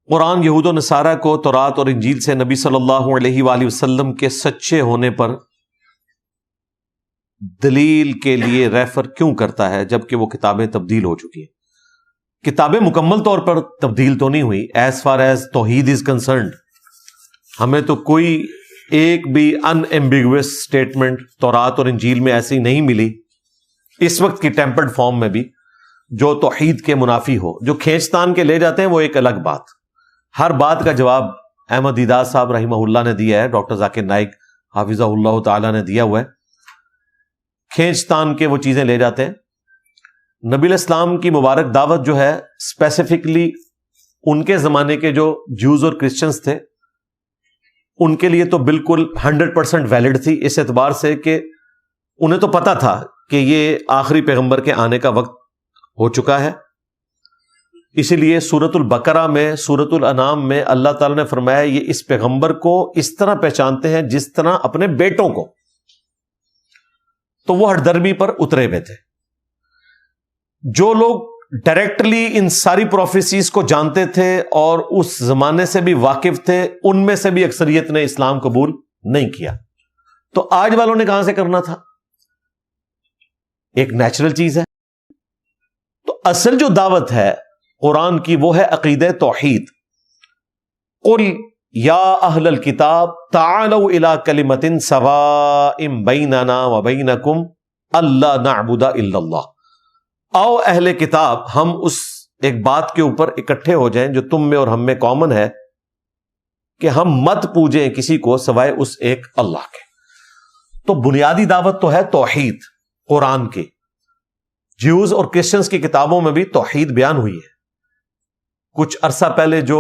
قرآن یہود و نصارہ کو تورات اور انجیل سے نبی صلی اللہ علیہ وآلہ وسلم کے سچے ہونے پر دلیل کے لیے ریفر کیوں کرتا ہے جبکہ وہ کتابیں تبدیل ہو چکی ہیں؟ کتابیں مکمل طور پر تبدیل تو نہیں ہوئی ایز فار ایز توحید از کنسرنڈ. ہمیں تو کوئی ایک بھی ان ایمبیگوس اسٹیٹمنٹ تورات اور انجیل میں ایسی نہیں ملی اس وقت کی ٹیمپرڈ فارم میں بھی جو توحید کے منافی ہو. جو کھینچتان کے لے جاتے ہیں وہ ایک الگ بات. ہر بات کا جواب احمد دیدار صاحب رحمہ اللہ نے دیا ہے, ڈاکٹر ذاکر نائک حافظہ اللہ تعالی نے دیا ہوا ہے. کھینچتان کے وہ چیزیں لے جاتے ہیں. نبی الاسلام کی مبارک دعوت جو ہے اسپیسیفکلی ان کے زمانے کے جو جوز اور کرسچنز تھے ان کے لیے تو بالکل 100% ویلڈ تھی, اس اعتبار سے کہ انہیں تو پتا تھا کہ یہ آخری پیغمبر کے آنے کا وقت ہو چکا ہے. اسی لیے سورۃ البقرہ میں, سورۃ الانعام میں اللہ تعالیٰ نے فرمایا یہ اس پیغمبر کو اس طرح پہچانتے ہیں جس طرح اپنے بیٹوں کو. تو وہ ہٹ درمی پر اترے ہوئے تھے. جو لوگ ڈائریکٹلی ان ساری پروفیسیز کو جانتے تھے اور اس زمانے سے بھی واقف تھے ان میں سے بھی اکثریت نے اسلام قبول نہیں کیا. تو آج والوں نے کہاں سے کرنا تھا؟ ایک نیچرل چیز ہے. تو اصل جو دعوت ہے قرآن کی وہ ہے عقیدہ توحید. قل یا اہل الکتاب تعالوا الی کلمۃ سواء بیننا وبینکم الا نعبد الا اللہ. آؤ اہل کتاب ہم اس ایک بات کے اوپر اکٹھے ہو جائیں جو تم میں اور ہم میں کامن ہے کہ ہم مت پوجیں کسی کو سوائے اس ایک اللہ کے. تو بنیادی دعوت تو ہے توحید قرآن کی. جیوز اور کرسچنز کی کتابوں میں بھی توحید بیان ہوئی ہے. کچھ عرصہ پہلے جو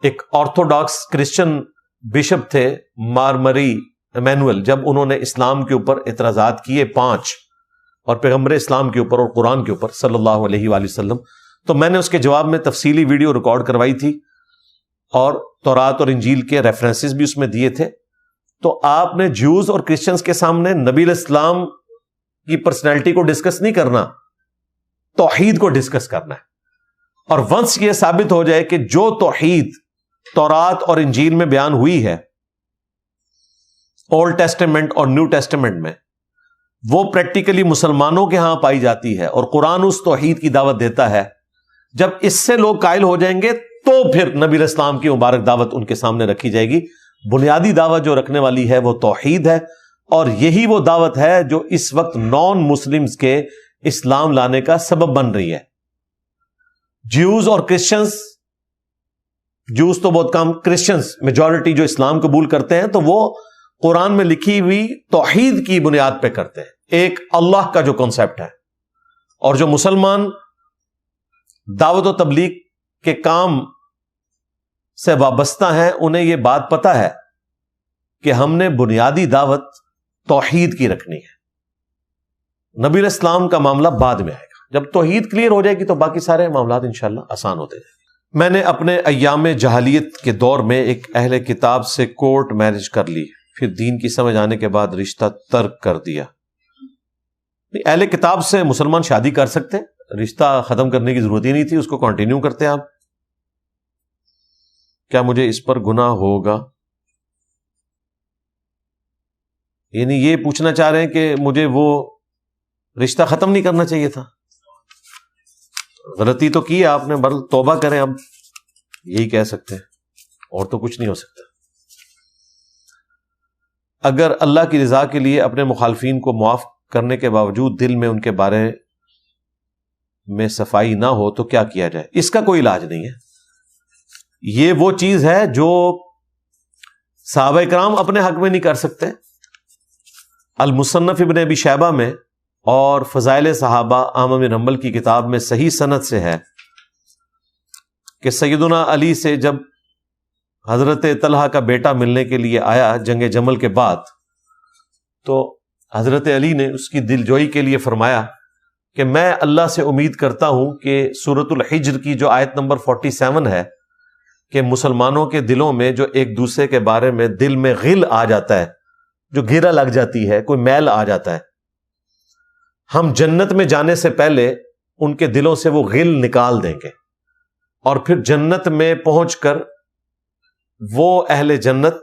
ایک آرتھوڈاکس کرسچن بشپ تھے مارمری ایمینول, جب انہوں نے اسلام کے اوپر اعتراضات کیے 5 اور پیغمبر اسلام کے اوپر اور قرآن کے اوپر صلی اللہ علیہ وآلہ وسلم, تو میں نے اس کے جواب میں تفصیلی ویڈیو ریکارڈ کروائی تھی اور تورات اور انجیل کے ریفرنسز بھی اس میں دیے تھے. تو آپ نے جیوز اور کرسچنز کے سامنے نبی الاسلام کی پرسنالٹی کو ڈسکس نہیں کرنا, توحید کو ڈسکس کرنا ہے. اور ونس یہ ثابت ہو جائے کہ جو توحید تورات اور انجیل میں بیان ہوئی ہے اولڈ ٹیسٹمنٹ اور نیو ٹیسٹمنٹ میں, وہ پریکٹیکلی مسلمانوں کے ہاں پائی جاتی ہے اور قرآن اس توحید کی دعوت دیتا ہے, جب اس سے لوگ قائل ہو جائیں گے تو پھر نبی الاسلام کی مبارک دعوت ان کے سامنے رکھی جائے گی. بنیادی دعوت جو رکھنے والی ہے وہ توحید ہے, اور یہی وہ دعوت ہے جو اس وقت نان مسلمز کے اسلام لانے کا سبب بن رہی ہے. جیوز اور کرسچنز, جیوز تو بہت کم, کرسچنز میجورٹی جو اسلام قبول کرتے ہیں تو وہ قرآن میں لکھی ہوئی توحید کی بنیاد پہ کرتے ہیں, ایک اللہ کا جو کانسیپٹ ہے. اور جو مسلمان دعوت و تبلیغ کے کام سے وابستہ ہیں انہیں یہ بات پتہ ہے کہ ہم نے بنیادی دعوت توحید کی رکھنی ہے. نبی الاسلام کا معاملہ بعد میں آئے گا. جب توحید کلیئر ہو جائے گی تو باقی سارے معاملات انشاءاللہ آسان ہوتے جائیں گے. میں نے اپنے ایام جہالیت کے دور میں ایک اہل کتاب سے کورٹ میرج کر لی, پھر دین کی سمجھ آنے کے بعد رشتہ ترک کر دیا. اہل کتاب سے مسلمان شادی کر سکتے, رشتہ ختم کرنے کی ضرورت ہی نہیں تھی, اس کو کنٹینیو کرتے آپ. کیا مجھے اس پر گناہ ہوگا؟ یعنی یہ پوچھنا چاہ رہے ہیں کہ مجھے وہ رشتہ ختم نہیں کرنا چاہیے تھا. غلطی تو کی آپ نے, بل توبہ کریں. اب یہی کہہ سکتے ہیں, اور تو کچھ نہیں ہو سکتا. اگر اللہ کی رضا کے لیے اپنے مخالفین کو معاف کرنے کے باوجود دل میں ان کے بارے میں صفائی نہ ہو تو کیا کیا جائے؟ اس کا کوئی علاج نہیں ہے. یہ وہ چیز ہے جو صحابہ کرام اپنے حق میں نہیں کر سکتے. المصنف ابن ابی شیبہ میں اور فضائل صحابہ احمد بن حنبل کی کتاب میں صحیح سند سے ہے کہ سیدنا علی سے جب حضرت طلحہ کا بیٹا ملنے کے لیے آیا جنگ جمل کے بعد, تو حضرت علی نے اس کی دلجوئی کے لیے فرمایا کہ میں اللہ سے امید کرتا ہوں کہ سورۃ الحجر کی جو آیت نمبر 47 ہے کہ مسلمانوں کے دلوں میں جو ایک دوسرے کے بارے میں دل میں غل آ جاتا ہے, جو گھیرا لگ جاتی ہے, کوئی میل آ جاتا ہے, ہم جنت میں جانے سے پہلے ان کے دلوں سے وہ غل نکال دیں گے. اور پھر جنت میں پہنچ کر وہ اہل جنت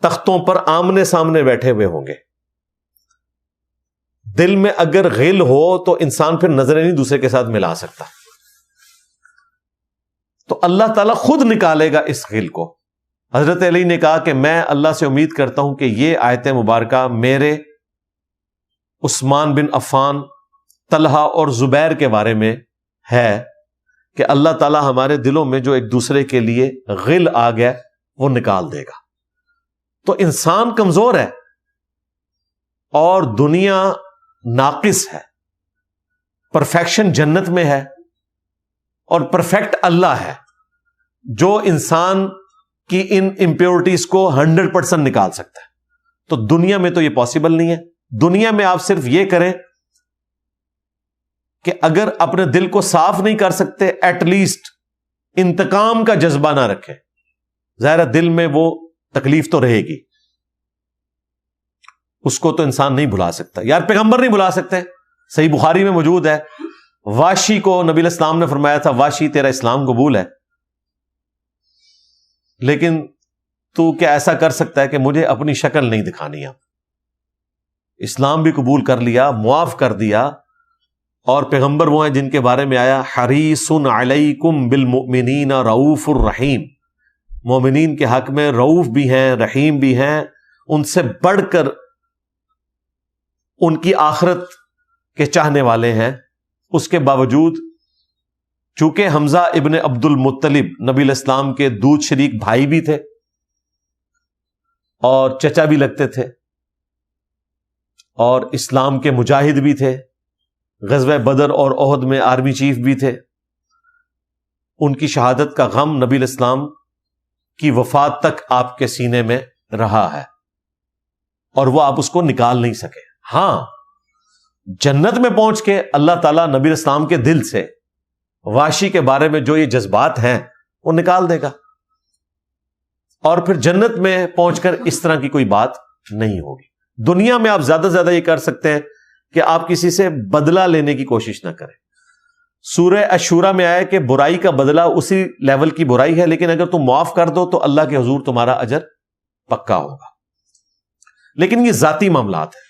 تختوں پر آمنے سامنے بیٹھے ہوئے ہوں گے. دل میں اگر غل ہو تو انسان پھر نظریں نہیں دوسرے کے ساتھ ملا سکتا, تو اللہ تعالیٰ خود نکالے گا اس غل کو. حضرت علی نے کہا کہ میں اللہ سے امید کرتا ہوں کہ یہ آیت مبارکہ میرے, عثمان بن عفان, طلحہ اور زبیر کے بارے میں ہے کہ اللہ تعالیٰ ہمارے دلوں میں جو ایک دوسرے کے لیے غل آ گیا وہ نکال دے گا. تو انسان کمزور ہے اور دنیا ناقص ہے, پرفیکشن جنت میں ہے اور پرفیکٹ اللہ ہے جو انسان کی ان امپیورٹیز کو 100% نکال سکتا ہے. تو دنیا میں تو یہ پاسبل نہیں ہے. دنیا میں آپ صرف یہ کریں کہ اگر اپنے دل کو صاف نہیں کر سکتے, ایٹ لیسٹ انتقام کا جذبہ نہ رکھیں. ظاہر دل میں وہ تکلیف تو رہے گی, اس کو تو انسان نہیں بھلا سکتا. یار پیغمبر نہیں بھلا سکتے. صحیح بخاری میں موجود ہے, واشی کو نبی علیہ السلام نے فرمایا تھا واشی تیرا اسلام قبول ہے, لیکن تو کیا ایسا کر سکتا ہے کہ مجھے اپنی شکل نہیں دکھانی. اب اسلام بھی قبول کر لیا, معاف کر دیا, اور پیغمبر وہ ہیں جن کے بارے میں آیا حریص علیکم بالمؤمنین رؤوف الرحیم, مومنین کے حق میں رؤوف بھی ہیں, رحیم بھی ہیں. ان سے بڑھ کر ان کی آخرت کے چاہنے والے ہیں. اس کے باوجود چونکہ حمزہ ابن عبد المطلب نبی علیہ السلام کے دودھ شریک بھائی بھی تھے اور چچا بھی لگتے تھے, اور اسلام کے مجاہد بھی تھے, غزوہ بدر اور احد میں آرمی چیف بھی تھے, ان کی شہادت کا غم نبی علیہ السلام کی وفات تک آپ کے سینے میں رہا ہے, اور وہ آپ اس کو نکال نہیں سکے. ہاں, جنت میں پہنچ کے اللہ تعالیٰ نبی علیہ السلام کے دل سے واشی کے بارے میں جو یہ جذبات ہیں وہ نکال دے گا, اور پھر جنت میں پہنچ کر اس طرح کی کوئی بات نہیں ہوگی. دنیا میں آپ زیادہ سے زیادہ یہ کر سکتے ہیں کہ آپ کسی سے بدلہ لینے کی کوشش نہ کریں. سورہ الشورى میں آیا کہ برائی کا بدلہ اسی لیول کی برائی ہے, لیکن اگر تم معاف کر دو تو اللہ کے حضور تمہارا اجر پکا ہوگا. لیکن یہ ذاتی معاملات ہیں,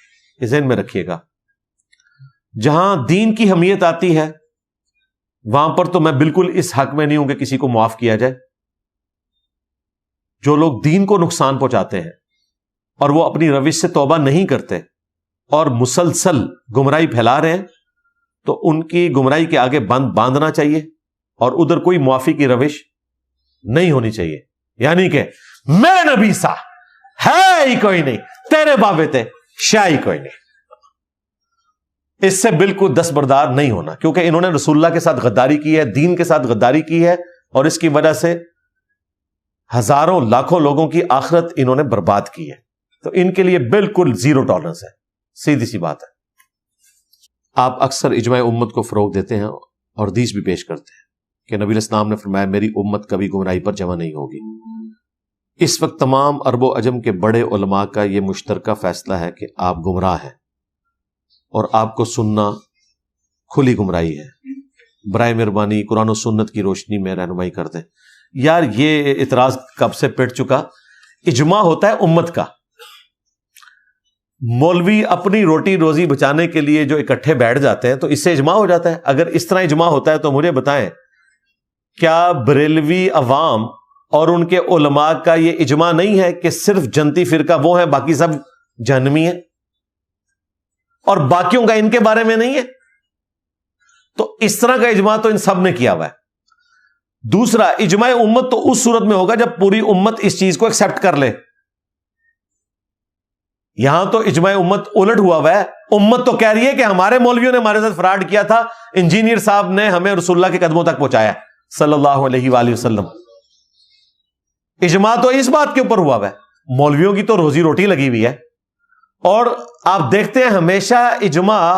یہ ذہن میں رکھیے گا. جہاں دین کی اہمیت آتی ہے وہاں پر تو میں بالکل اس حق میں نہیں ہوں کہ کسی کو معاف کیا جائے. جو لوگ دین کو نقصان پہنچاتے ہیں اور وہ اپنی روش سے توبہ نہیں کرتے اور مسلسل گمراہی پھیلا رہے ہیں, تو ان کی گمراہی کے آگے باندھنا چاہیے, اور ادھر کوئی معافی کی روش نہیں ہونی چاہیے. یعنی کہ میں نبی سا ہے ہی کوئی نہیں, تیرے بابے تے شاہ ہی کوئی نہیں. اس سے بالکل دستبردار نہیں ہونا, کیونکہ انہوں نے رسول اللہ کے ساتھ غداری کی ہے, دین کے ساتھ غداری کی ہے, اور اس کی وجہ سے ہزاروں لاکھوں لوگوں کی آخرت انہوں نے برباد کی ہے. تو ان کے لیے بالکل زیرو ٹالرنس ہے, سیدھی سی بات ہے. آپ اکثر اجماع امت کو فروغ دیتے ہیں اور حدیث بھی پیش کرتے ہیں کہ نبی علیہ السلام نے فرمایا میری امت کبھی گمراہی پر جمع نہیں ہوگی. اس وقت تمام عرب و عجم کے بڑے علماء کا یہ مشترکہ فیصلہ ہے کہ آپ گمراہ ہیں, اور آپ کو سننا کھلی گمراہی ہے. برائے مہربانی قرآن و سنت کی روشنی میں رہنمائی کر دیں. یار یہ اعتراض کب سے پٹ چکا. اجماع ہوتا ہے امت کا, مولوی اپنی روٹی روزی بچانے کے لیے جو اکٹھے بیٹھ جاتے ہیں تو اس سے اجماع ہو جاتا ہے. اگر اس طرح اجماع ہوتا ہے تو مجھے بتائیں کیا بریلوی عوام اور ان کے علماء کا یہ اجماع نہیں ہے کہ صرف جنتی فرقہ وہ ہے, باقی سب جہنمی ہیں, اور باقیوں کا ان کے بارے میں نہیں ہے؟ تو اس طرح کا اجماع تو ان سب نے کیا ہوا ہے. دوسرا, اجماع امت تو اس صورت میں ہوگا جب پوری امت اس چیز کو ایکسپٹ کر لے. یہاں تو اجماع امت الٹ ہوا ہے. امت تو کہہ رہی ہے کہ ہمارے مولویوں نے ہمارے ساتھ فراڈ کیا تھا, انجینئر صاحب نے ہمیں رسول اللہ کے قدموں تک پہنچایا صلی اللہ علیہ وآلہ وسلم. اجماع تو اس بات کے اوپر ہوا ہے, مولویوں کی تو روزی روٹی لگی ہوئی ہے. اور آپ دیکھتے ہیں ہمیشہ اجماع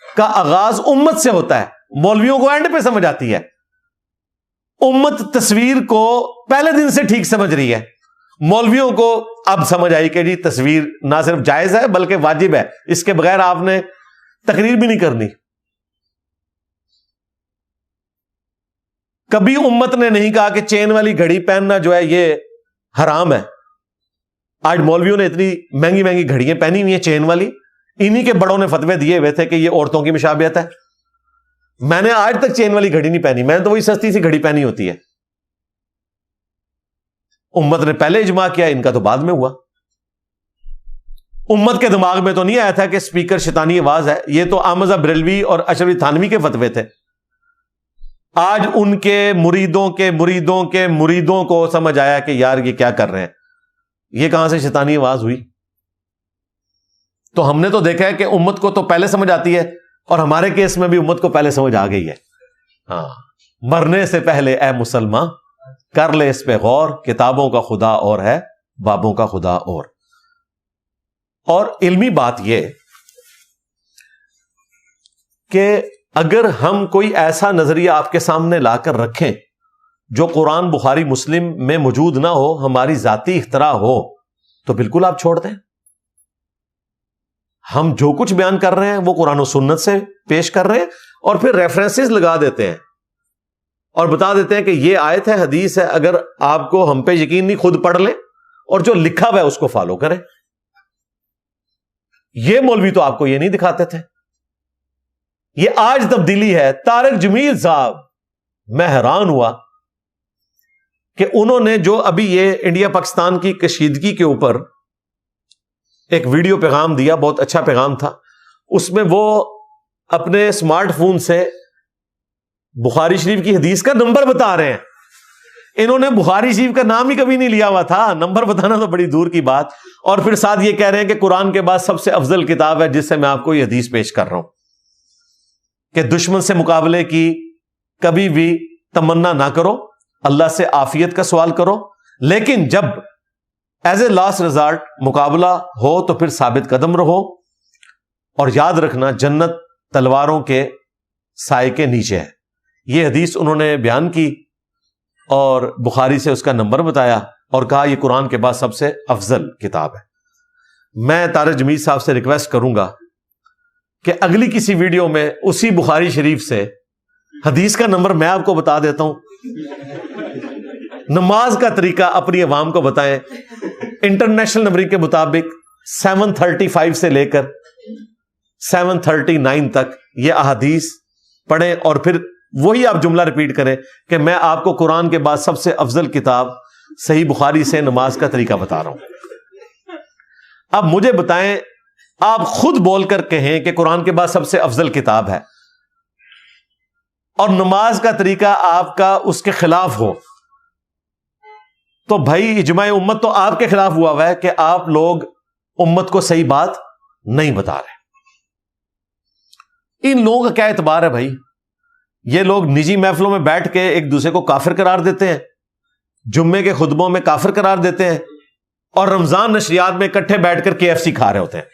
کا آغاز امت سے ہوتا ہے, مولویوں کو اینڈ پہ سمجھ آتی ہے. امت تصویر کو پہلے دن سے ٹھیک سمجھ رہی ہے, مولویوں کو اب سمجھ آئی کہ جی تصویر نہ صرف جائز ہے بلکہ واجب ہے, اس کے بغیر آپ نے تقریر بھی نہیں کرنی. کبھی امت نے نہیں کہا کہ چین والی گھڑی پہننا جو ہے یہ حرام ہے. آج مولویوں نے اتنی مہنگی مہنگی گھڑیاں پہنی ہوئی ہیں چین والی, انہی کے بڑوں نے فتوے دیے ہوئے تھے کہ یہ عورتوں کی مشابہت ہے. میں نے آج تک چین والی گھڑی نہیں پہنی, میں نے تو وہی سستی سی گھڑی پہنی ہوتی ہے. امت نے پہلے اجماع کیا, ان کا تو بعد میں ہوا. امت کے دماغ میں تو نہیں آیا تھا کہ سپیکر شیطانی آواز ہے. یہ تو احمد بریلوی اور اشرف تھانوی کے فتوے تھے. آج ان کے مریدوں کے مریدوں کے مریدوں کو سمجھ آیا کہ یار یہ کیا کر رہے ہیں, یہ کہاں سے شیطانی آواز ہوئی. تو ہم نے تو دیکھا ہے کہ امت کو تو پہلے سمجھ آتی ہے, اور ہمارے کیس میں بھی امت کو پہلے سمجھ آ گئی ہے. ہاں, مرنے سے پہلے اے مسلمان کر لے اس پہ غور, کتابوں کا خدا اور ہے بابوں کا خدا اور. اور علمی بات یہ کہ اگر ہم کوئی ایسا نظریہ آپ کے سامنے لا کر رکھیں جو قرآن بخاری مسلم میں موجود نہ ہو, ہماری ذاتی اختراع ہو, تو بالکل آپ چھوڑ دیں. ہم جو کچھ بیان کر رہے ہیں وہ قرآن و سنت سے پیش کر رہے ہیں, اور پھر ریفرنسز لگا دیتے ہیں اور بتا دیتے ہیں کہ یہ آیت ہے, حدیث ہے, اگر آپ کو ہم پہ یقین نہیں خود پڑھ لیں اور جو لکھا ہوا ہے اس کو فالو کریں. یہ مولوی تو آپ کو یہ نہیں دکھاتے تھے. یہ آج تبدیلی ہے. طارق جمیل صاحب, میں حیران ہوا کہ انہوں نے جو ابھی یہ انڈیا پاکستان کی کشیدگی کے اوپر ایک ویڈیو پیغام دیا, بہت اچھا پیغام تھا. اس میں وہ اپنے اسمارٹ فون سے بخاری شریف کی حدیث کا نمبر بتا رہے ہیں. انہوں نے بخاری شریف کا نام ہی کبھی نہیں لیا ہوا تھا, نمبر بتانا تو بڑی دور کی بات. اور پھر ساتھ یہ کہہ رہے ہیں کہ قرآن کے بعد سب سے افضل کتاب ہے جس سے میں آپ کو یہ حدیث پیش کر رہا ہوں کہ دشمن سے مقابلے کی کبھی بھی تمنا نہ کرو, اللہ سے عافیت کا سوال کرو, لیکن جب ایز اے لاسٹ ریزارٹ مقابلہ ہو تو پھر ثابت قدم رہو, اور یاد رکھنا جنت تلواروں کے سائے کے نیچے ہے. یہ حدیث انہوں نے بیان کی اور بخاری سے اس کا نمبر بتایا اور کہا یہ قرآن کے بعد سب سے افضل کتاب ہے. میں طارق جمیل صاحب سے ریکویسٹ کروں گا کہ اگلی کسی ویڈیو میں اسی بخاری شریف سے حدیث کا نمبر میں آپ کو بتا دیتا ہوں, نماز کا طریقہ اپنی عوام کو بتائیں. انٹرنیشنل نمبر کے مطابق 735 سے لے کر 739 تک یہ احادیث پڑھیں, اور پھر وہی آپ جملہ ریپیٹ کریں کہ میں آپ کو قرآن کے بعد سب سے افضل کتاب صحیح بخاری سے نماز کا طریقہ بتا رہا ہوں. اب مجھے بتائیں, آپ خود بول کر کہیں کہ قرآن کے بعد سب سے افضل کتاب ہے, اور نماز کا طریقہ آپ کا اس کے خلاف ہو, تو بھائی اجماع امت تو آپ کے خلاف ہوا ہے کہ آپ لوگ امت کو صحیح بات نہیں بتا رہے. ان لوگوں کا کیا اعتبار ہے بھائی؟ یہ لوگ نجی محفلوں میں بیٹھ کے ایک دوسرے کو کافر قرار دیتے ہیں, جمعے کے خطبوں میں کافر قرار دیتے ہیں, اور رمضان نشریات میں اکٹھے بیٹھ کر KFC کھا رہے ہوتے ہیں.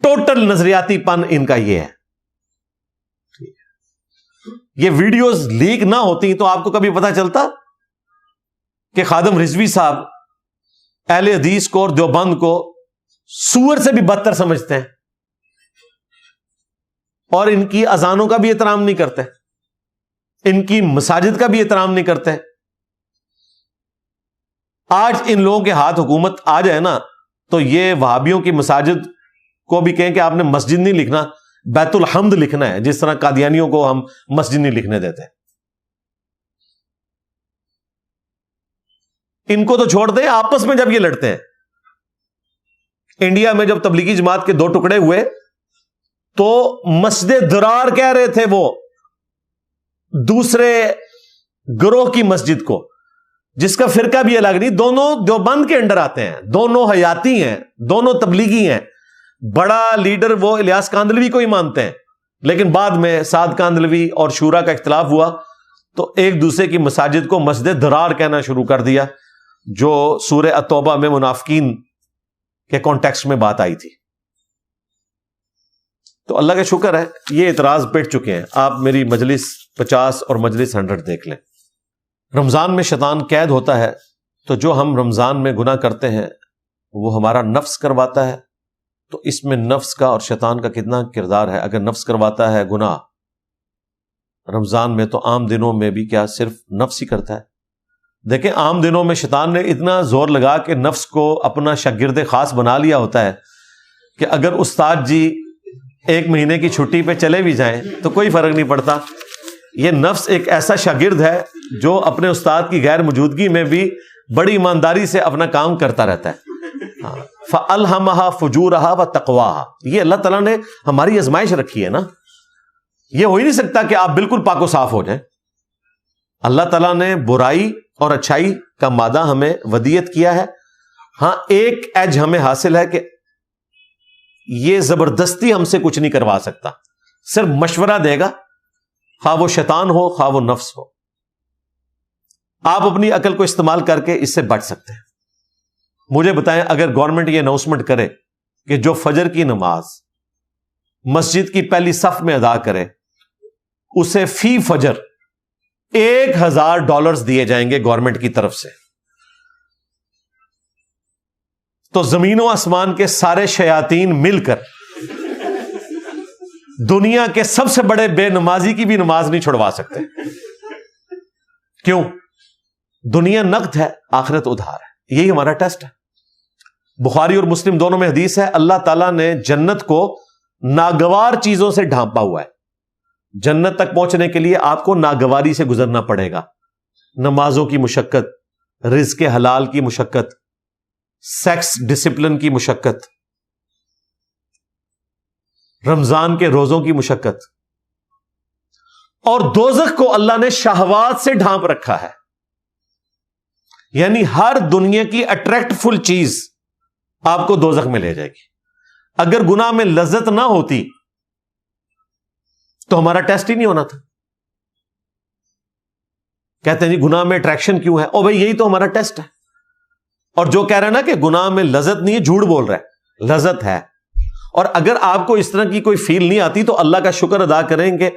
ٹوٹل نظریاتی پن ان کا یہ ہے. یہ ویڈیوز لیک نہ ہوتی تو آپ کو کبھی پتا چلتا کہ خادم رضوی صاحب اہل حدیث کو اور دیوبند کو سور سے بھی بدتر سمجھتے ہیں, اور ان کی اذانوں کا بھی احترام نہیں کرتے, ان کی مساجد کا بھی احترام نہیں کرتے. آج ان لوگوں کے ہاتھ حکومت آ جائے نا تو یہ وہابیوں کی مساجد کو بھی کہیں کہ آپ نے مسجد نہیں لکھنا, بیت الحمد لکھنا ہے, جس طرح قادیانیوں کو ہم مسجد نہیں لکھنے دیتے. ان کو تو چھوڑ دیں, آپس میں جب یہ لڑتے ہیں. انڈیا میں جب تبلیغی جماعت کے 2 ٹکڑے ہوئے تو مسجد درار کہہ رہے تھے وہ دوسرے گروہ کی مسجد کو, جس کا فرقہ بھی الگ نہیں, دونوں دیوبند کے انڈر آتے ہیں, دونوں حیاتی ہیں, دونوں تبلیغی ہیں. بڑا لیڈر وہ الیاس کاندلوی کو ہی مانتے ہیں, لیکن بعد میں سعد کاندلوی اور شورا کا اختلاف ہوا تو ایک دوسرے کی مساجد کو مسجد درار کہنا شروع کر دیا, جو سورہ التوبہ میں منافقین کے کانٹیکسٹ میں بات آئی تھی. تو اللہ کا شکر ہے یہ اعتراض پٹ چکے ہیں. آپ میری مجلس 50 اور مجلس 100 دیکھ لیں. رمضان میں شیطان قید ہوتا ہے, تو جو ہم رمضان میں گناہ کرتے ہیں وہ ہمارا نفس کرواتا ہے. تو اس میں نفس کا اور شیطان کا کتنا کردار ہے. اگر نفس کرواتا ہے گناہ رمضان میں تو عام دنوں میں بھی کیا صرف نفس ہی کرتا ہے؟ دیکھیں عام دنوں میں شیطان نے اتنا زور لگا کہ نفس کو اپنا شاگرد خاص بنا لیا ہوتا ہے کہ اگر استاد جی 1 مہینے کی چھٹی پہ چلے بھی جائیں تو کوئی فرق نہیں پڑتا. یہ نفس ایک ایسا شاگرد ہے جو اپنے استاد کی غیر موجودگی میں بھی بڑی ایمانداری سے اپنا کام کرتا رہتا ہے. فَأَلْهَمَهَا فُجُورَهَا وَتَقْوَاهَا. یہ اللہ تعالیٰ نے ہماری آزمائش رکھی ہے نا. یہ ہو ہی نہیں سکتا کہ آپ بالکل پاک و صاف ہو جائیں. اللہ تعالیٰ نے برائی اور اچھائی کا مادہ ہمیں ودیت کیا ہے. ہاں ایک ایج ہمیں حاصل ہے کہ یہ زبردستی ہم سے کچھ نہیں کروا سکتا، صرف مشورہ دے گا، خواہ وہ شیطان ہو خواہ وہ نفس ہو. آپ اپنی عقل کو استعمال کر کے اس سے بچ سکتے ہیں. مجھے بتائیں اگر گورنمنٹ یہ اناؤنسمنٹ کرے کہ جو فجر کی نماز مسجد کی پہلی صف میں ادا کرے اسے فی فجر $1000 دیے جائیں گے گورنمنٹ کی طرف سے، تو زمین و آسمان کے سارے شیاطین مل کر دنیا کے سب سے بڑے بے نمازی کی بھی نماز نہیں چھڑوا سکتے. کیوں؟ دنیا نقد ہے، آخرت ادھار ہے. یہی ہمارا ٹیسٹ ہے. بخاری اور مسلم دونوں میں حدیث ہے، اللہ تعالیٰ نے جنت کو ناگوار چیزوں سے ڈھانپا ہوا ہے. جنت تک پہنچنے کے لیے آپ کو ناگواری سے گزرنا پڑے گا. نمازوں کی مشقت، رزق حلال کی مشقت، سیکس ڈسپلن کی مشقت، رمضان کے روزوں کی مشقت، اور دوزخ کو اللہ نے شہوات سے ڈھانپ رکھا ہے. یعنی ہر دنیا کی اٹریکٹ فل چیز آپ کو دوزخ میں لے جائے گی. اگر گناہ میں لذت نہ ہوتی تو ہمارا ٹیسٹ ہی نہیں ہونا تھا. کہتے ہیں جی گناہ میں اٹریکشن کیوں ہے؟ او بھائی یہی تو ہمارا ٹیسٹ ہے. اور جو کہہ رہا ہے نا کہ گناہ میں لذت نہیں ہے، جھوٹ بول رہا ہے. لذت ہے. اور اگر آپ کو اس طرح کی کوئی فیل نہیں آتی تو اللہ کا شکر ادا کریں کہ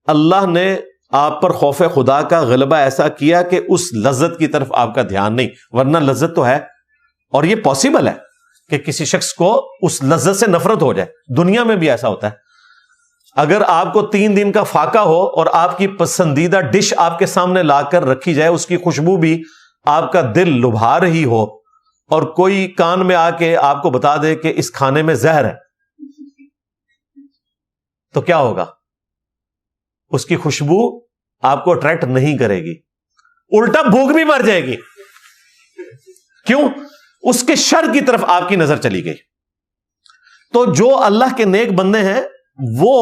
اللہ نے آپ پر خوف خدا کا غلبہ ایسا کیا کہ اس لذت کی طرف آپ کا دھیان نہیں. ورنہ لذت تو ہے، اور یہ پاسبل ہے کہ کسی شخص کو اس لذت سے نفرت ہو جائے. دنیا میں بھی ایسا ہوتا ہے. اگر آپ کو 3 دن کا فاقہ ہو اور آپ کی پسندیدہ ڈش آپ کے سامنے لا کر رکھی جائے، اس کی خوشبو بھی آپ کا دل لبھا رہی ہو، اور کوئی کان میں آ کے آپ کو بتا دے کہ اس کھانے میں زہر ہے، تو کیا ہوگا؟ اس کی خوشبو آپ کو اٹریکٹ نہیں کرے گی، الٹا بھوک بھی مر جائے گی. کیوں؟ اس کے شر کی طرف آپ کی نظر چلی گئی. تو جو اللہ کے نیک بندے ہیں وہ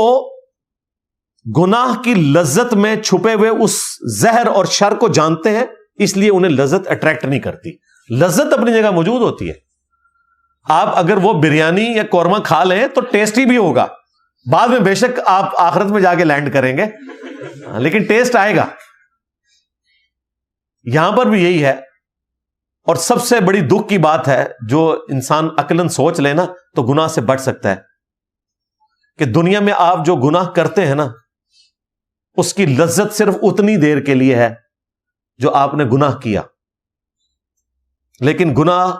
گناہ کی لذت میں چھپے ہوئے اس زہر اور شر کو جانتے ہیں، اس لیے انہیں لذت اٹریکٹ نہیں کرتی. لذت اپنی جگہ موجود ہوتی ہے. آپ اگر وہ بریانی یا قورمہ کھا لیں تو ٹیسٹی بھی ہوگا، بعد میں بے شک آپ آخرت میں جا کے لینڈ کریں گے، لیکن ٹیسٹ آئے گا. یہاں پر بھی یہی ہے. اور سب سے بڑی دکھ کی بات ہے، جو انسان عقلاً سوچ لے نا تو گناہ سے بچ سکتا ہے، کہ دنیا میں آپ جو گناہ کرتے ہیں نا اس کی لذت صرف اتنی دیر کے لیے ہے جو آپ نے گناہ کیا، لیکن گناہ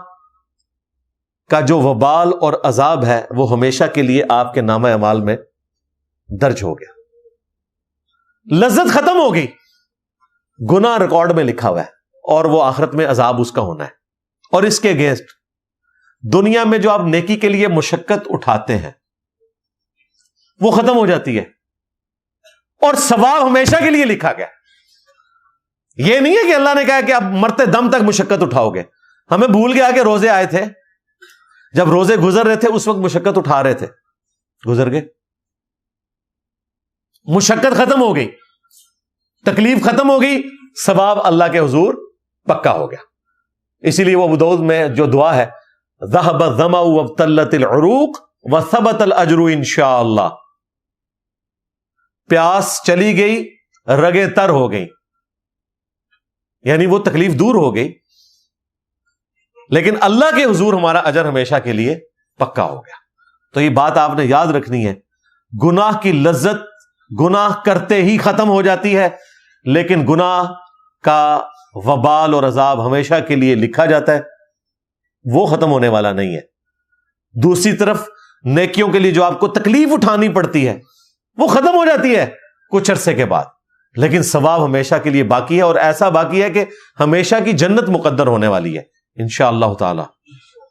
کا جو وبال اور عذاب ہے وہ ہمیشہ کے لیے آپ کے نامہ اعمال میں درج ہو گیا. لذت ختم ہو گئی، گناہ ریکارڈ میں لکھا ہوا ہے، اور وہ آخرت میں عذاب اس کا ہونا ہے. اور اس کے اگینسٹ دنیا میں جو آپ نیکی کے لیے مشقت اٹھاتے ہیں وہ ختم ہو جاتی ہے، اور ثواب ہمیشہ کے لیے لکھا گیا. یہ نہیں ہے کہ اللہ نے کہا کہ آپ مرتے دم تک مشقت اٹھاؤ گے. ہمیں بھول گیا کہ روزے آئے تھے، جب روزے گزر رہے تھے اس وقت مشقت اٹھا رہے تھے، گزر گئے. مشقت ختم ہو گئی، تکلیف ختم ہو گئی، ثواب اللہ کے حضور پکا ہو گیا. اسی لیے وہ ابو داؤد میں جو دعا ہے، ذهب الظمأ وابتلت العروق وثبت الاجر انشاء اللہ. پیاس چلی گئی، رگیں تر ہو گئی، یعنی وہ تکلیف دور ہو گئی، لیکن اللہ کے حضور ہمارا اجر ہمیشہ کے لیے پکا ہو گیا. تو یہ بات آپ نے یاد رکھنی ہے. گناہ کی لذت گناہ کرتے ہی ختم ہو جاتی ہے، لیکن گناہ کا وبال اور عذاب ہمیشہ کے لیے لکھا جاتا ہے، وہ ختم ہونے والا نہیں ہے. دوسری طرف نیکیوں کے لیے جو آپ کو تکلیف اٹھانی پڑتی ہے وہ ختم ہو جاتی ہے کچھ عرصے کے بعد. لیکن ثواب ہمیشہ کے لیے باقی ہے، اور ایسا باقی ہے کہ ہمیشہ کی جنت مقدر ہونے والی ہے انشاءاللہ تعالی۔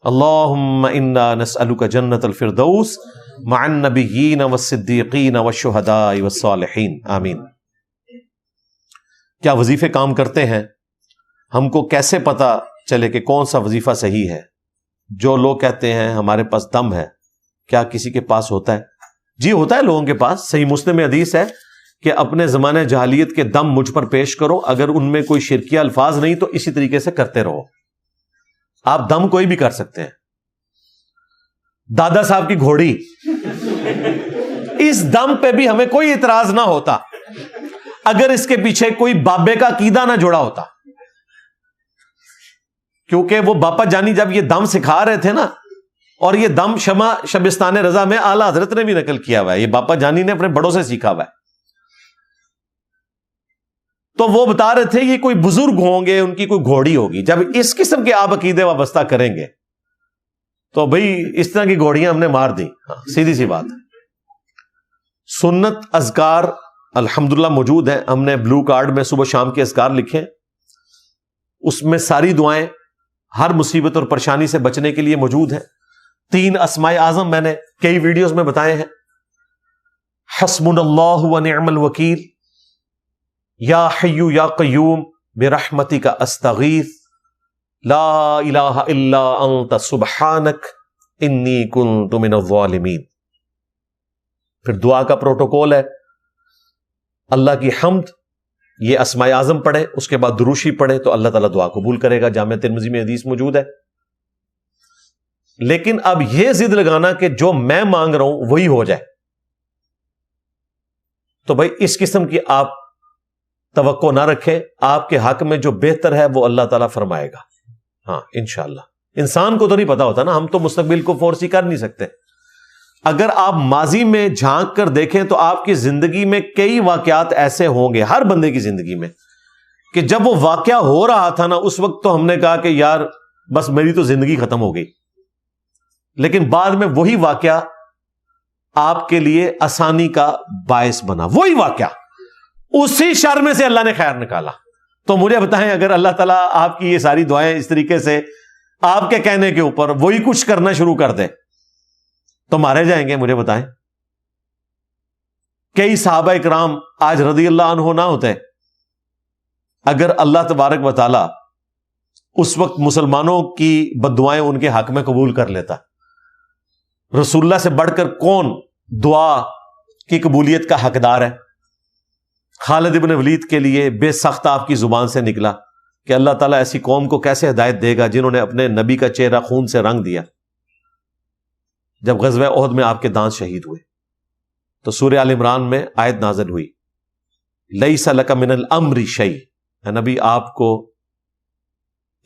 اللہم انا نسألک جنت الفردوس مع النبیین والصدیقین والشہداء والصالحین، آمین۔ کیا وظیفے کام کرتے ہیں؟ ہم کو کیسے پتا چلے کہ کون سا وظیفہ صحیح ہے؟ جو لوگ کہتے ہیں ہمارے پاس دم ہے، کیا کسی کے پاس ہوتا ہے؟ جی ہوتا ہے لوگوں کے پاس۔ صحیح مسلم میں حدیث ہے کہ اپنے زمانے جاہلیت کے دم مجھ پر پیش کرو، اگر ان میں کوئی شرکیہ الفاظ نہیں تو اسی طریقے سے کرتے رہو۔ آپ دم کوئی بھی کر سکتے ہیں۔ دادا صاحب کی گھوڑی، اس دم پہ بھی ہمیں کوئی اعتراض نہ ہوتا اگر اس کے پیچھے کوئی بابے کا عقیدہ نہ جڑا ہوتا، کیونکہ وہ باپا جانی جب یہ دم سکھا رہے تھے نا، اور یہ دم شمع شبستان رضا میں اعلیٰ حضرت نے بھی نقل کیا ہوا ہے، یہ باپا جانی نے اپنے بڑوں سے سیکھا ہوا ہے، تو وہ بتا رہے تھے یہ کوئی بزرگ ہوں گے، ان کی کوئی گھوڑی ہوگی۔ جب اس قسم کے آپ عقیدے وابستہ کریں گے تو بھئی اس طرح کی گھوڑیاں ہم نے مار دی، سیدھی سی بات۔ سنت اذکار الحمدللہ موجود ہیں، ہم نے بلو کارڈ میں صبح شام کے اذکار لکھے، اس میں ساری دعائیں ہر مصیبت اور پریشانی سے بچنے کے لیے موجود ہیں۔ 3 اسماء اعظم میں نے کئی ویڈیوز میں بتائے ہیں، حسبنا اللہ ونعم الوکیل، یا حی یا قیوم برحمتک استغیث، لا الہ الا انت سبحانک انی کنت من الظالمین۔ پھر دعا کا پروٹوکول ہے، اللہ کی حمد، یہ اسماء اعظم پڑھے، اس کے بعد دروشی پڑھے تو اللہ تعالیٰ دعا قبول کرے گا، جامع ترمذی میں حدیث موجود ہے۔ لیکن اب یہ ضد لگانا کہ جو میں مانگ رہا ہوں وہی ہو جائے، تو بھائی اس قسم کی آپ توقع نہ رکھیں۔ آپ کے حق میں جو بہتر ہے وہ اللہ تعالیٰ فرمائے گا، ہاں انشاءاللہ۔ انسان کو تو نہیں پتا ہوتا نا، ہم تو مستقبل کو فورسی کر نہیں سکتے۔ اگر آپ ماضی میں جھانک کر دیکھیں تو آپ کی زندگی میں کئی واقعات ایسے ہوں گے، ہر بندے کی زندگی میں، کہ جب وہ واقعہ ہو رہا تھا نا اس وقت تو ہم نے کہا کہ یار بس میری تو زندگی ختم ہو گئی، لیکن بعد میں وہی واقعہ آپ کے لیے آسانی کا باعث بنا، وہی واقعہ، اسی شر میں سے اللہ نے خیر نکالا۔ تو مجھے بتائیں اگر اللہ تعالیٰ آپ کی یہ ساری دعائیں اس طریقے سے آپ کے کہنے کے اوپر وہی کچھ کرنا شروع کر دے تو مارے جائیں گے؟ مجھے بتائیں۔ کئی صحابہ اکرام آج رضی اللہ عنہ نہ ہوتے اگر اللہ تبارک و تعالی اس وقت مسلمانوں کی بددعائیں ان کے حق میں قبول کر لیتا۔ رسول اللہ سے بڑھ کر کون دعا کی قبولیت کا حقدار ہے؟ خالد ابن ولید کے لیے بے سخت آپ کی زبان سے نکلا کہ اللہ تعالیٰ ایسی قوم کو کیسے ہدایت دے گا جنہوں نے اپنے نبی کا چہرہ خون سے رنگ دیا۔ جب غزوہ احد میں آپ کے دانت شہید ہوئے تو سورہ آل عمران میں آیت نازل ہوئی، لیس لک من الامر شیء، اے نبی آپ کو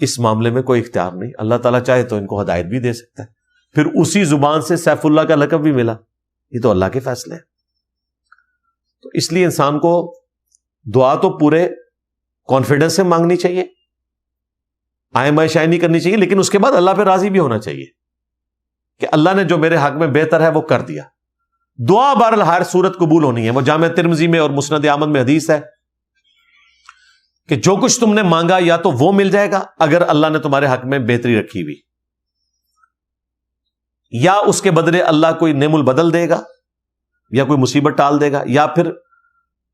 اس معاملے میں کوئی اختیار نہیں، اللہ تعالیٰ چاہے تو ان کو ہدایت بھی دے سکتا ہے۔ پھر اسی زبان سے سیف اللہ کا لقب بھی ملا، یہ تو اللہ کے فیصلے ہیں۔ تو اس لیے انسان کو دعا تو پورے کانفیڈنس سے مانگنی چاہیے، آئے مائے شائے نہیں کرنی چاہیے، لیکن اس کے بعد اللہ پہ راضی بھی ہونا چاہیے کہ اللہ نے جو میرے حق میں بہتر ہے وہ کر دیا۔ دعا بہرحال ہر صورت قبول ہونی ہے۔ وہ جامع ترمذی میں اور مسند احمد میں حدیث ہے کہ جو کچھ تم نے مانگا یا تو وہ مل جائے گا اگر اللہ نے تمہارے حق میں بہتری رکھی ہوئی، یا اس کے بدلے اللہ کوئی نعم البدل دے گا یا کوئی مصیبت ٹال دے گا، یا پھر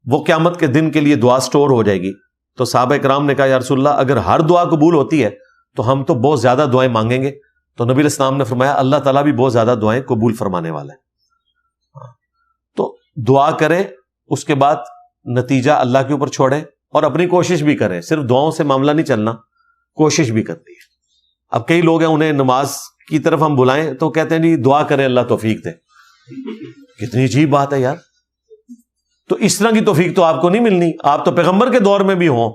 وہ قیامت کے دن کے لیے دعا سٹور ہو جائے گی۔ تو صحابہ کرام نے کہا یا رسول اللہ اگر ہر دعا قبول ہوتی ہے تو ہم تو بہت زیادہ دعائیں مانگیں گے۔ تو نبی علیہ السلام نے فرمایا اللہ تعالیٰ بھی بہت زیادہ دعائیں قبول فرمانے والا ہے۔ تو دعا کریں، اس کے بعد نتیجہ اللہ کے اوپر چھوڑیں اور اپنی کوشش بھی کریں، صرف دعاؤں سے معاملہ نہیں چلنا، کوشش بھی کرنی ہے۔ اب کئی لوگ ہیں انہیں نماز کی طرف ہم بلائیں تو کہتے ہیں جی دعا کریں اللہ توفیق دے۔ کتنی عجیب بات ہے یار، تو اس طرح کی توفیق تو آپ کو نہیں ملنی، آپ تو پیغمبر کے دور میں بھی ہوں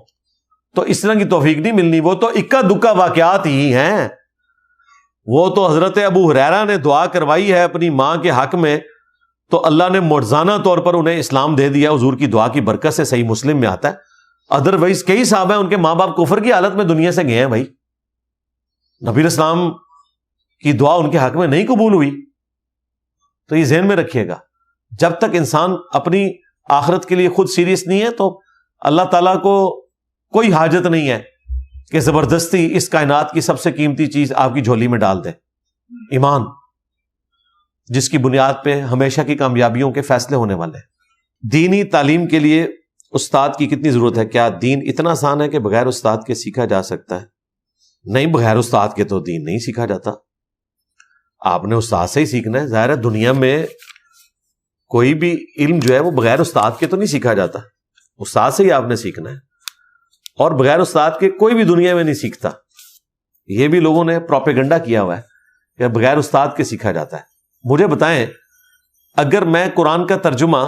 تو اس طرح کی توفیق نہیں ملنی، وہ تو اکا دکا واقعات ہی ہیں۔ وہ تو حضرت ابو ہریرہ نے دعا کروائی ہے اپنی ماں کے حق میں تو اللہ نے معجزانہ طور پر انہیں اسلام دے دیا حضور کی دعا کی برکت سے، صحیح مسلم میں آتا ہے۔ ادروائز کئی صحابہ ہیں ان کے ماں باپ کفر کی حالت میں دنیا سے گئے ہیں بھائی، نبی علیہ السلام کی دعا ان کے حق میں نہیں قبول ہوئی۔ تو یہ ذہن میں رکھیے گا، جب تک انسان اپنی آخرت کے لیے خود سیریس نہیں ہے تو اللہ تعالیٰ کو کوئی حاجت نہیں ہے کہ زبردستی اس کائنات کی سب سے قیمتی چیز آپ کی جھولی میں ڈال دے، ایمان، جس کی بنیاد پہ ہمیشہ کی کامیابیوں کے فیصلے ہونے والے ہیں۔ دینی تعلیم کے لیے استاد کی کتنی ضرورت ہے؟ کیا دین اتنا آسان ہے کہ بغیر استاد کے سیکھا جا سکتا ہے؟ نہیں، بغیر استاد کے تو دین نہیں سیکھا جاتا، آپ نے استاد سے ہی سیکھنا ہے۔ ظاہر ہے دنیا میں کوئی بھی علم جو ہے وہ بغیر استاد کے تو نہیں سیکھا جاتا، استاد سے ہی آپ نے سیکھنا ہے، اور بغیر استاد کے کوئی بھی دنیا میں نہیں سیکھتا۔ یہ بھی لوگوں نے پروپیگنڈا کیا ہوا ہے کہ بغیر استاد کے سیکھا جاتا ہے۔ مجھے بتائیں، اگر میں قرآن کا ترجمہ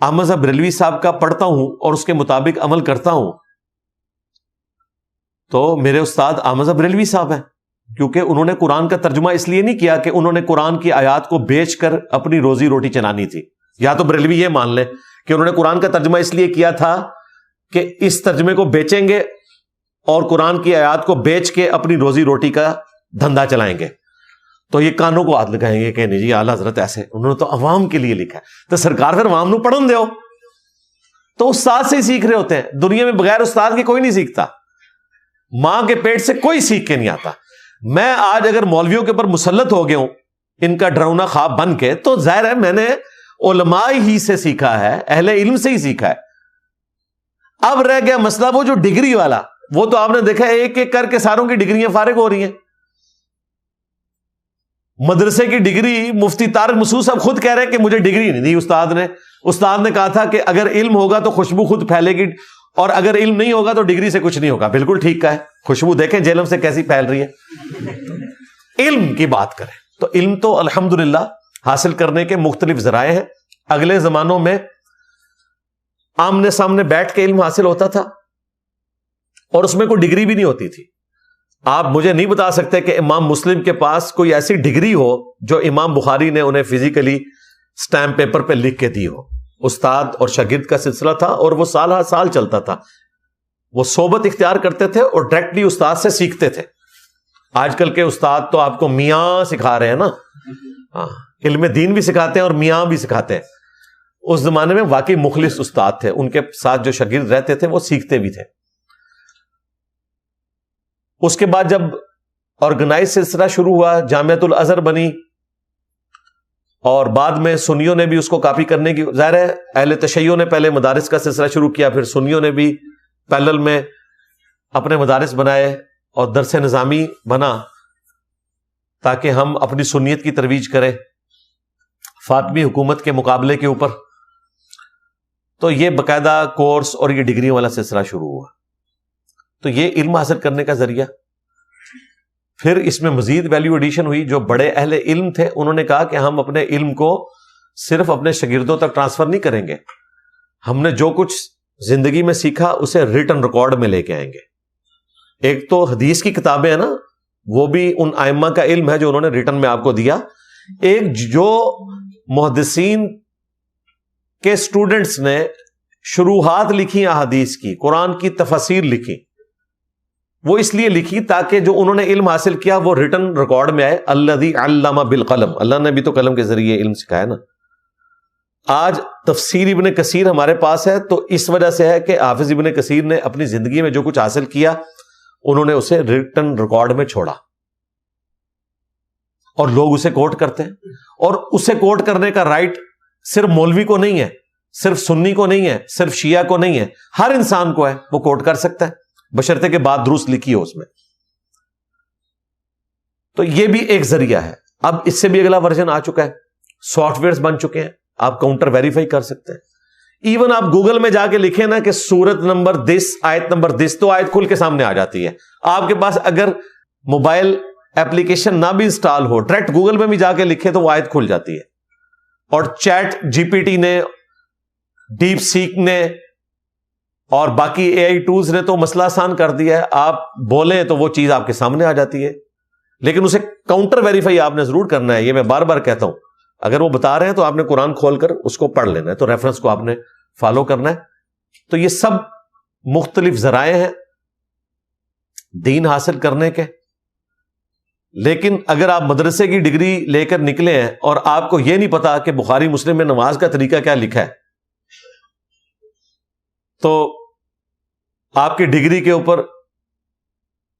احمد صاحب بریلوی صاحب کا پڑھتا ہوں اور اس کے مطابق عمل کرتا ہوں تو میرے استاد احمد صاحب بریلوی صاحب ہیں، کیونکہ انہوں نے قرآن کا ترجمہ اس لیے نہیں کیا کہ انہوں نے قرآن کی آیات کو بیچ کر اپنی روزی روٹی چلانی تھی۔ یا تو بریلوی یہ مان لے کہ انہوں نے قرآن کا ترجمہ اس لیے کیا تھا کہ اس ترجمے کو بیچیں گے اور قرآن کی آیات کو بیچ کے اپنی روزی روٹی کا دھندا چلائیں گے، تو یہ کانوں کو ہاتھ لگائیں گے کہ نہیں جی اعلیٰ حضرت ایسے، انہوں نے تو عوام کے لیے لکھا ہے، تو سرکار پھر عوام نو پڑھن دیو۔ تو استاد سے ہی سیکھ رہے ہوتے ہیں، دنیا میں بغیر استاد کے کوئی نہیں سیکھتا، ماں کے پیٹ سے کوئی سیکھ کے نہیں آتا۔ میں آج اگر مولویوں کے اوپر مسلط ہو گیا ہوں ان کا ڈراؤنا خواب بن کے، تو ظاہر ہے میں نے علماء ہی سے سیکھا ہے، اہل علم سے ہی سیکھا ہے۔ اب رہ گیا مسئلہ وہ جو ڈگری والا، وہ تو آپ نے دیکھا ایک ایک کر کے ساروں کی ڈگریاں فارغ ہو رہی ہیں۔ مدرسے کی ڈگری مفتی طارق مسعود صاحب خود کہہ رہے ہیں کہ مجھے ڈگری نہیں دی استاد نے۔ استاد نے کہا تھا کہ اگر علم ہوگا تو خوشبو خود پھیلے گی، اور اگر علم نہیں ہوگا تو ڈگری سے کچھ نہیں ہوگا۔ بالکل ٹھیک کا ہے، خوشبو دیکھیں جہلم سے کیسی پھیل رہی ہے۔ علم کی بات کریں تو علم تو الحمدللہ حاصل کرنے کے مختلف ذرائع ہیں۔ اگلے زمانوں میں آمنے سامنے بیٹھ کے علم حاصل ہوتا تھا اور اس میں کوئی ڈگری بھی نہیں ہوتی تھی۔ آپ مجھے نہیں بتا سکتے کہ امام مسلم کے پاس کوئی ایسی ڈگری ہو جو امام بخاری نے انہیں فزیکلی سٹیمپ پیپر پہ لکھ کے دی ہو۔ استاد اور شاگرد کا سلسلہ تھا اور وہ سال ہر سال چلتا تھا۔ وہ صحبت اختیار کرتے تھے اور ڈائریکٹلی استاد سے سیکھتے تھے۔ آج کل کے استاد تو آپ کو میاں سکھا رہے ہیں نا، ہاں، علم دین بھی سکھاتے ہیں اور میاں بھی سکھاتے ہیں۔ اس زمانے میں واقعی مخلص استاد تھے، ان کے ساتھ جو شاگرد رہتے تھے وہ سیکھتے بھی تھے۔ اس کے بعد جب آرگنائز سلسلہ شروع ہوا، جامعۃ الازہر بنی، اور بعد میں سنیوں نے بھی اس کو کاپی کرنے کی، ظاہر ہے اہل تشیع نے پہلے مدارس کا سلسلہ شروع کیا، پھر سنیوں نے بھی پیرلل میں اپنے مدارس بنائے اور درس نظامی بنا تاکہ ہم اپنی سنیت کی ترویج کریں فاطمی حکومت کے مقابلے کے اوپر۔ تو یہ باقاعدہ کورس اور یہ ڈگری والا سلسلہ شروع ہوا۔ تو یہ علم حاصل کرنے کا ذریعہ۔ پھر اس میں مزید ویلیو ایڈیشن ہوئی۔ جو بڑے اہل علم تھے انہوں نے کہا کہ ہم اپنے علم کو صرف اپنے شاگردوں تک ٹرانسفر نہیں کریں گے، ہم نے جو کچھ زندگی میں سیکھا اسے ریٹن ریکارڈ میں لے کے آئیں گے۔ ایک تو حدیث کی کتابیں ہیں نا، وہ بھی ان ائمہ کا علم ہے جو انہوں نے ریٹن میں آپ کو دیا۔ ایک جو محدثین کے اسٹوڈنٹس نے شروحات لکھی احادیث کی، قرآن کی تفاسیر لکھی، وہ اس لیے لکھی تاکہ جو انہوں نے علم حاصل کیا وہ ریٹن ریکارڈ میں آئے۔ الذی علم بالقلم، اللہ نے بھی تو قلم کے ذریعے علم سکھایا نا۔ آج تفسیر ابن کثیر ہمارے پاس ہے تو اس وجہ سے ہے کہ حافظ ابن کثیر نے اپنی زندگی میں جو کچھ حاصل کیا انہوں نے اسے ریٹن ریکارڈ میں چھوڑا، اور لوگ اسے کوٹ کرتے ہیں۔ اور اسے کوٹ کرنے کا رائٹ صرف مولوی کو نہیں ہے، صرف سنی کو نہیں ہے، صرف شیعہ کو نہیں ہے، ہر انسان کو ہے، وہ کوٹ کر سکتا ہے بشرطے کہ بات درست لکھی ہو اس میں۔ تو یہ بھی ایک ذریعہ ہے۔ اب اس سے بھی اگلا ورژن آ چکا ہے، سافٹ ویئرز بن چکے ہیں، آپ کاؤنٹر ویریفائی کر سکتے ہیں۔ ایون آپ گوگل میں جا کے لکھیں نا کہ سورت نمبر دس، آیت نمبر دس، تو آیت کھل کے سامنے آ جاتی ہے۔ آپ کے پاس اگر موبائل ایپلیکیشن نہ بھی انسٹال ہو، ڈائریکٹ گوگل میں بھی جا کے لکھے تو وہ آیت کھل جاتی ہے۔ اور چیٹ جی پی ٹی نے، ڈیپ سیک نے اور باقی اے آئی ٹولز نے تو مسئلہ آسان کر دیا ہے۔ آپ بولیں تو وہ چیز آپ کے سامنے آ جاتی ہے، لیکن اسے کاؤنٹر ویریفائی آپ نے ضرور کرنا ہے۔ یہ میں بار بار کہتا ہوں، اگر وہ بتا رہے ہیں تو آپ نے قرآن کھول کر اس کو پڑھ لینا ہے، تو ریفرنس کو آپ نے فالو کرنا ہے۔ تو یہ سب مختلف ذرائع ہیں دین حاصل کرنے کے۔ لیکن اگر آپ مدرسے کی ڈگری لے کر نکلے ہیں اور آپ کو یہ نہیں پتا کہ بخاری مسلم میں نماز کا طریقہ کیا لکھا ہے، تو آپ کی ڈگری کے اوپر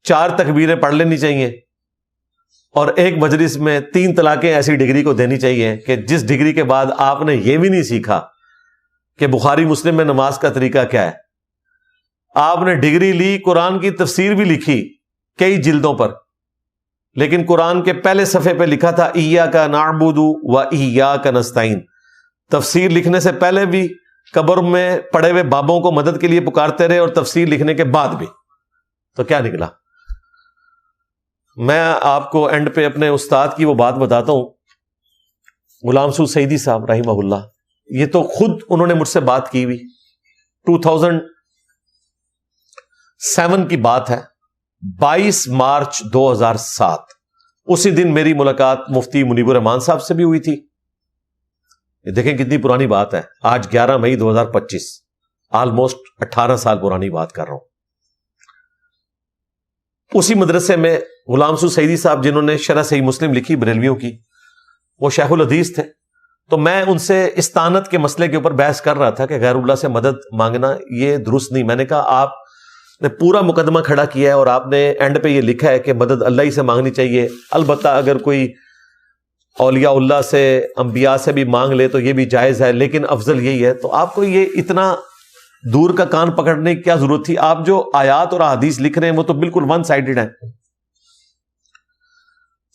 4 تکبیریں پڑھ لینی چاہیے اور ایک مجلس میں 3 طلاقیں ایسی ڈگری کو دینی چاہیے کہ جس ڈگری کے بعد آپ نے یہ بھی نہیں سیکھا کہ بخاری مسلم میں نماز کا طریقہ کیا ہے. آپ نے ڈگری لی, قرآن کی تفسیر بھی لکھی کئی جلدوں پر, لیکن قرآن کے پہلے صفحے پہ لکھا تھا ایاک نعبد و ایاک نستعین. تفسیر لکھنے سے پہلے بھی قبر میں پڑے ہوئے بابوں کو مدد کے لیے پکارتے رہے اور تفسیر لکھنے کے بعد بھی. تو کیا نکلا؟ میں آپ کو اینڈ پہ اپنے استاد کی وہ بات بتاتا ہوں, غلام سعود سعیدی صاحب رحمہ اللہ. یہ تو خود انہوں نے مجھ سے بات کی ہوئی, 2007 کی بات ہے, 22 مارچ 2007. اسی دن میری ملاقات مفتی منیب الرحمان صاحب سے بھی ہوئی تھی. دیکھیں کتنی پرانی بات ہے, آج 11 مئی 2025, آلموسٹ 18 سال پرانی بات کر رہا ہوں. اسی مدرسے میں غلام سعود سعیدی صاحب جنہوں نے شرح صحیح مسلم لکھی بریلویوں کی, وہ شیخ الحدیث تھے. تو میں ان سے استعانت کے مسئلے کے اوپر بحث کر رہا تھا کہ غیر اللہ سے مدد مانگنا یہ درست نہیں. میں نے کہا آپ نے پورا مقدمہ کھڑا کیا ہے اور آپ نے اینڈ پہ یہ لکھا ہے کہ مدد اللہ ہی سے مانگنی چاہیے, البتہ اگر کوئی اولیاء اللہ سے انبیاء سے بھی مانگ لے تو یہ بھی جائز ہے, لیکن افضل یہی ہے. تو آپ کو یہ اتنا دور کا کان پکڑنے کی کیا ضرورت تھی؟ آپ جو آیات اور احادیث لکھ رہے ہیں وہ تو بالکل ون سائیڈڈ ہیں.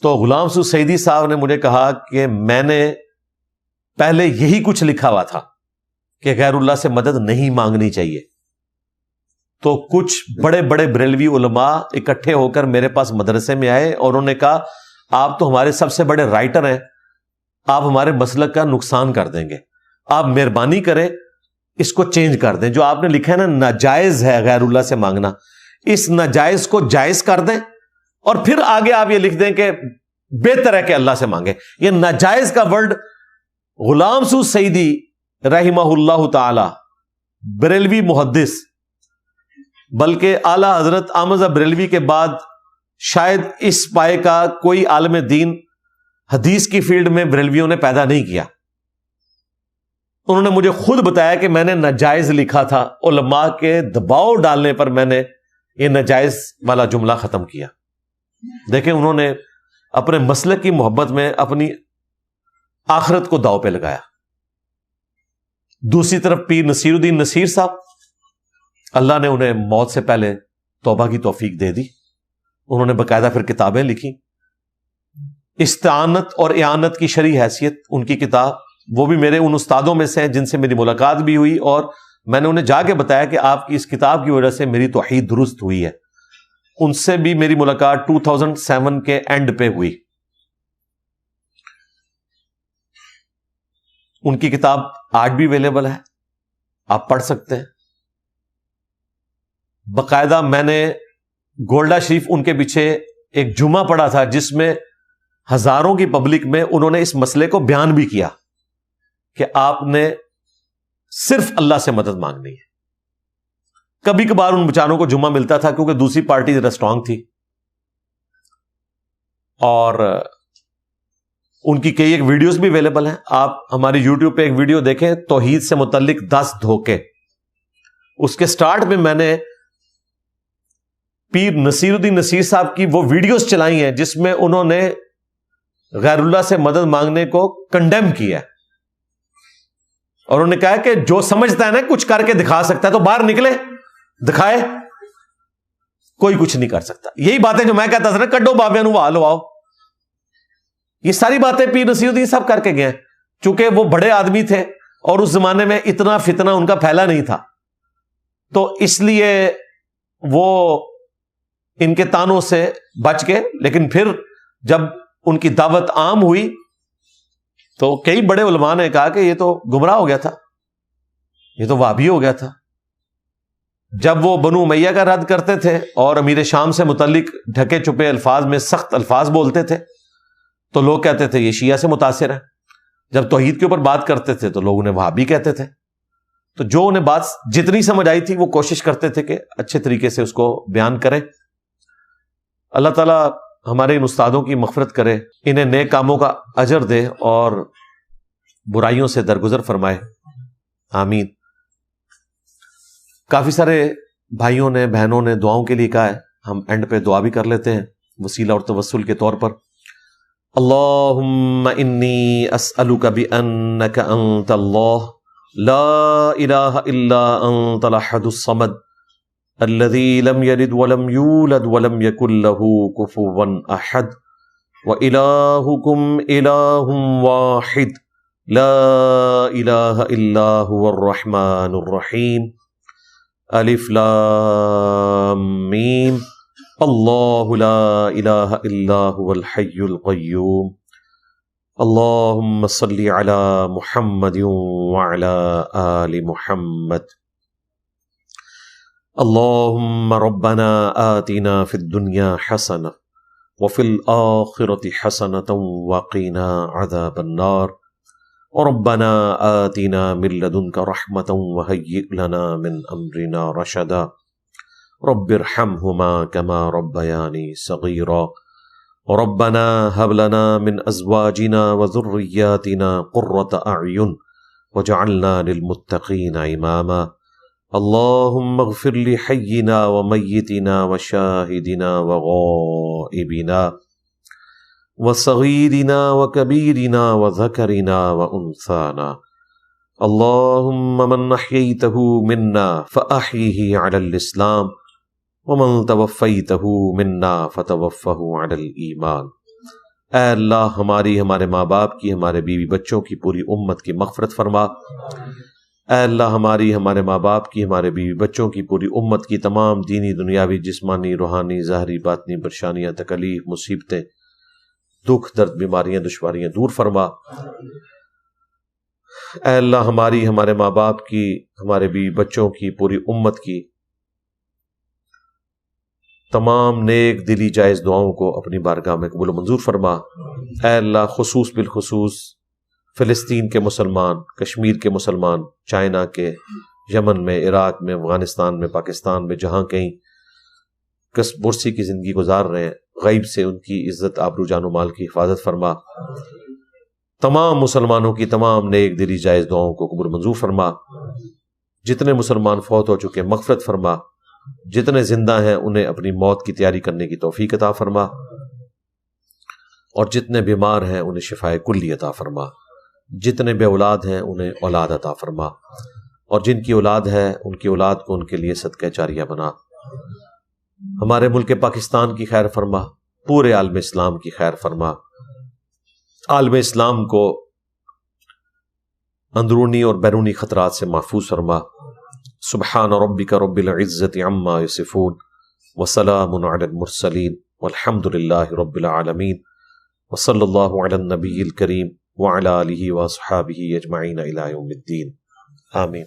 تو غلام سعود سعیدی صاحب نے مجھے کہا کہ میں نے پہلے یہی کچھ لکھا ہوا تھا کہ غیر اللہ سے مدد نہیں مانگنی چاہیے. تو کچھ بڑے بڑے بریلوی علماء اکٹھے ہو کر میرے پاس مدرسے میں آئے اور انہوں نے کہا آپ تو ہمارے سب سے بڑے رائٹر ہیں, آپ ہمارے مسلک کا نقصان کر دیں گے, آپ مہربانی کریں اس کو چینج کر دیں. جو آپ نے لکھا ہے نا ناجائز ہے غیر اللہ سے مانگنا, اس ناجائز کو جائز کر دیں اور پھر آگے آپ یہ لکھ دیں کہ بہتر ہے کہ اللہ سے مانگیں. یہ ناجائز کا ورڈ غلام سعود سعیدی رحمہ اللہ تعالی, بریلوی محدث, بلکہ اعلی حضرت احمد بریلوی کے بعد شاید اس پائے کا کوئی عالم دین حدیث کی فیلڈ میں بریلویوں نے پیدا نہیں کیا. انہوں نے مجھے خود بتایا کہ میں نے ناجائز لکھا تھا, علماء کے دباؤ ڈالنے پر میں نے یہ ناجائز والا جملہ ختم کیا. دیکھیں انہوں نے اپنے مسلک کی محبت میں اپنی آخرت کو داؤ پہ لگایا. دوسری طرف پیر نصیر الدین نصیر صاحب, اللہ نے انہیں موت سے پہلے توبہ کی توفیق دے دی. انہوں نے باقاعدہ پھر کتابیں لکھی, استعانت اور اعانت کی شرعی حیثیت ان کی کتاب, وہ بھی میرے ان استادوں میں سے ہیں جن سے میری ملاقات بھی ہوئی, اور میں نے انہیں جا کے بتایا کہ آپ کی اس کتاب کی وجہ سے میری توحید درست ہوئی ہے. ان سے بھی میری ملاقات 2007 کے اینڈ پہ ہوئی. ان کی کتاب آج بھی اویلیبل ہے, آپ پڑھ سکتے ہیں. باقاعدہ میں نے گولڈا شریف ان کے پیچھے ایک جمعہ پڑھا تھا جس میں ہزاروں کی پبلک میں انہوں نے اس مسئلے کو بیان بھی کیا کہ آپ نے صرف اللہ سے مدد مانگنی ہے. کبھی کبھار ان بیچاروں کو جمعہ ملتا تھا کیونکہ دوسری پارٹی ذرا اسٹرانگ تھی, اور ان کی کئی ایک ویڈیوز بھی اویلیبل ہیں. آپ ہماری یوٹیوب پہ ایک ویڈیو دیکھیں, توحید سے متعلق 10 دھوکے. اس کے سٹارٹ میں میں نے پیر نصیر الدین نصیر صاحب کی وہ ویڈیوز چلائی ہیں جس میں انہوں نے غیر اللہ سے مدد مانگنے کو کنڈیم کیا ہے, اور انہوں نے کہا کہ جو سمجھتا ہے نا کچھ کر کے دکھا سکتا ہے تو باہر نکلے دکھائے, کوئی کچھ نہیں کر سکتا. یہی باتیں جو میں کہتا تھا نا کڈو بابے نو وہال آؤ, یہ ساری باتیں پیر نصیر الدین صاحب کر کے گئے. چونکہ وہ بڑے آدمی تھے اور اس زمانے میں اتنا فتنہ ان کا پھیلا نہیں تھا, تو اس لیے وہ ان کے تانوں سے بچ گئے. لیکن پھر جب ان کی دعوت عام ہوئی تو کئی بڑے علماء نے کہا کہ یہ تو گمراہ ہو گیا تھا, یہ تو وہابی ہو گیا تھا. جب وہ بنو امیہ کا رد کرتے تھے اور امیر شام سے متعلق ڈھکے چھپے الفاظ میں سخت الفاظ بولتے تھے تو لوگ کہتے تھے یہ شیعہ سے متاثر ہے. جب توحید کے اوپر بات کرتے تھے تو لوگ انہیں وہابی کہتے تھے. تو جو انہیں بات جتنی سمجھ آئی تھی وہ کوشش کرتے تھے کہ اچھے طریقے سے اس کو بیان کریں. اللہ تعالیٰ ہمارے ان استادوں کی مغفرت کرے, انہیں نیک کاموں کا اجر دے اور برائیوں سے درگزر فرمائے. آمین. کافی سارے بھائیوں نے بہنوں نے دعاؤں کے لیے کہا ہے، ہم اینڈ پہ دعا بھی کر لیتے ہیں وسیلہ اور توسل کے طور پر۔ اللہم انی اسألک بأنک انت اللہ لا الہ الا انت الاحد الصمد الذی لم یلد ولم یولد ولم یکن لہ کفوا احد وإلہکم الہ واحد لا الہ الا هو الرحمن الرحیم الف لام میم اللہ لا الہ الا هو الحی القیوم اللہم صلی علی محمد وعلی آل محمد اللہم ربنا آتنا فی الدنیا حسنہ وفی الآخرۃ حسنۃ وقنا عذاب النار ربنا آتنا من لدنک رحمۃ وہیئ لنا من امرنا رشدا رب ارحمہما کما ربیانی صغیرا ربنا هب لنا من ازواجنا وذریاتنا قرۃ اعین وجعلنا للمتقین اماما اللہم اغفر لحینا ومیتنا وشاہدنا وغائبنا وصغیرنا وکبیرنا وذکرنا وانثانا اللہم من احییتہ منا فاحیہ علی الاسلام ومن توفیتہ منا فتوفہ علی الایمان۔ اے اللہ ہماری، ہمارے ماں باپ کی، ہمارے بیوی بچوں کی، پوری امت کی مغفرت فرما۔ اے اللہ ہماری، ہمارے ماں باپ کی، ہمارے بیوی بچوں کی، پوری امت کی تمام دینی، دنیاوی، جسمانی، روحانی، ظاہری، باطنی پریشانیاں، تکلیف، مصیبتیں، دکھ، درد، بیماریاں، دشواریاں دور فرما۔ اے اللہ ہماری، ہمارے ماں باپ کی، ہمارے بیوی بچوں کی، پوری امت کی تمام نیک دلی جائز دعاؤں کو اپنی بارگاہ میں قبول و منظور فرما۔ اے اللہ خصوص بالخصوص فلسطین کے مسلمان، کشمیر کے مسلمان، چائنا کے، یمن میں، عراق میں، افغانستان میں، پاکستان میں، جہاں کہیں کس برسی کی زندگی گزار رہے ہیں، غیب سے ان کی عزت، آبرو، جان و مال کی حفاظت فرما۔ تمام مسلمانوں کی تمام نیک دلی جائز دعاؤں کو قبول منظور فرما۔ جتنے مسلمان فوت ہو چکے مغفرت فرما، جتنے زندہ ہیں انہیں اپنی موت کی تیاری کرنے کی توفیق عطا فرما، اور جتنے بیمار ہیں انہیں شفائے کلی عطا فرما، جتنے بے اولاد ہیں انہیں اولاد عطا فرما، اور جن کی اولاد ہے ان کی اولاد کو ان کے لیے صدقہ جاریہ بنا۔ ہمارے ملک پاکستان کی خیر فرما، پورے عالم اسلام کی خیر فرما، عالم اسلام کو اندرونی اور بیرونی خطرات سے محفوظ فرما۔ سبحان ربک رب العزت عما یصفون وسلام علی المرسلین والحمد للہ رب العالمین وصلی اللہ علی النبی الکریم وعلی آلہ واصحابہ اجمعین الی یوم الدین، آمین۔